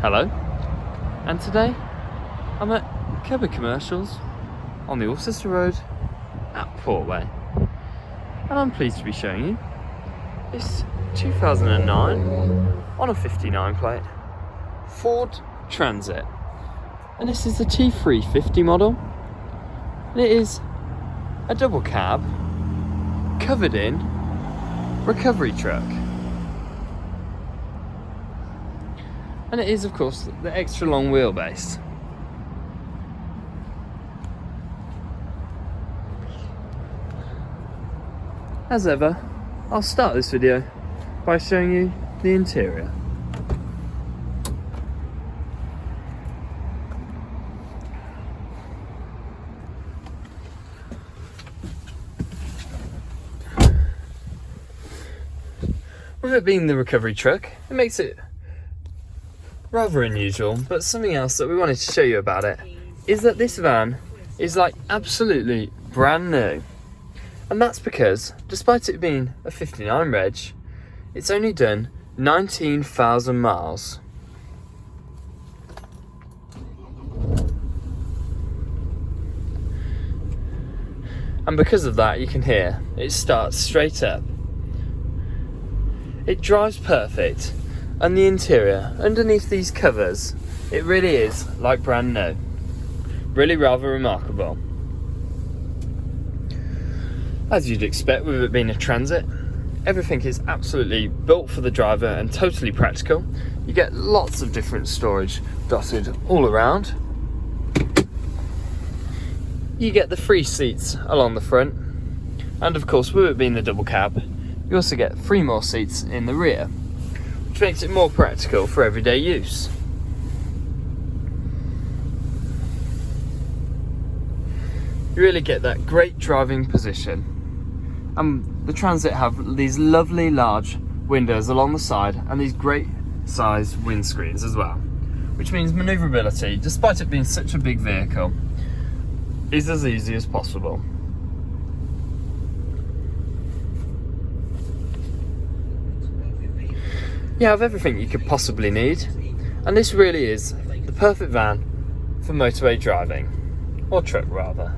Hello, and today I'm at Kirby Commercials on the Alcester Road at Portway, and I'm pleased to be showing you this 2009 on a 59 plate Ford Transit, and this is the T350 model, and it is a double cab covered in recovery truck. And it is, of course, the extra long wheelbase. As ever, I'll start this video by showing you the interior. With it being the recovery truck, it makes it rather unusual, but something else that we wanted to show you about it is that this van is like absolutely brand new. And that's because, despite it being a 59 reg, it's only done 19,000 miles. And because of that, you can hear it starts straight up. It drives perfect. And the interior, underneath these covers, it really is like brand new. Really rather remarkable. As you'd expect with it being a Transit, everything is absolutely built for the driver and totally practical. You get lots of different storage dotted all around. You get the free seats along the front, and of course with it being the double cab, you also get 3 more seats in the rear, which makes it more practical for everyday use. You really get that great driving position. The Transit have these lovely large windows along the side and these great sized windscreens as well, which means manoeuvrability, despite it being such a big vehicle, is as easy as possible. You have everything you could possibly need, and this really is the perfect van for motorway driving, or truck rather.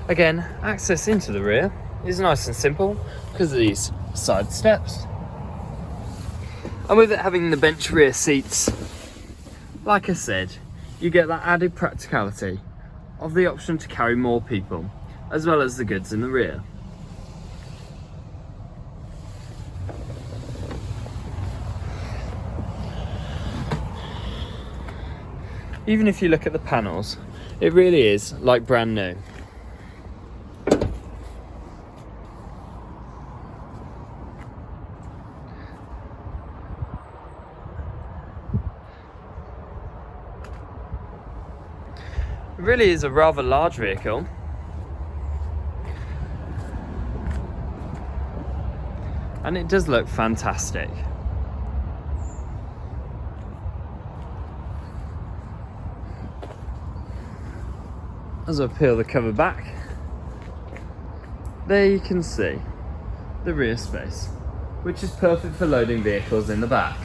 Again, access into the rear is nice and simple because of these side steps. And with it having the bench rear seats, like I said, you get that added practicality of the option to carry more people, as well as the goods in the rear. Even if you look at the panels, it really is like brand new. It really is a rather large vehicle, and it does look fantastic. As I peel the cover back, there you can see the rear space, which is perfect for loading vehicles in the back.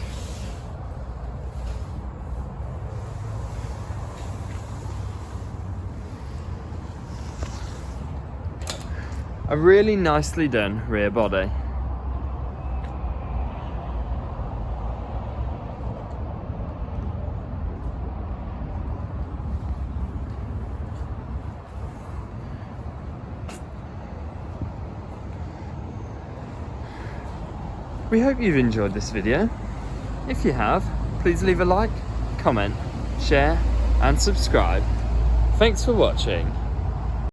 A really nicely done rear body. We hope you've enjoyed this video. If you have, please leave a like, comment, share and subscribe. Thanks for watching.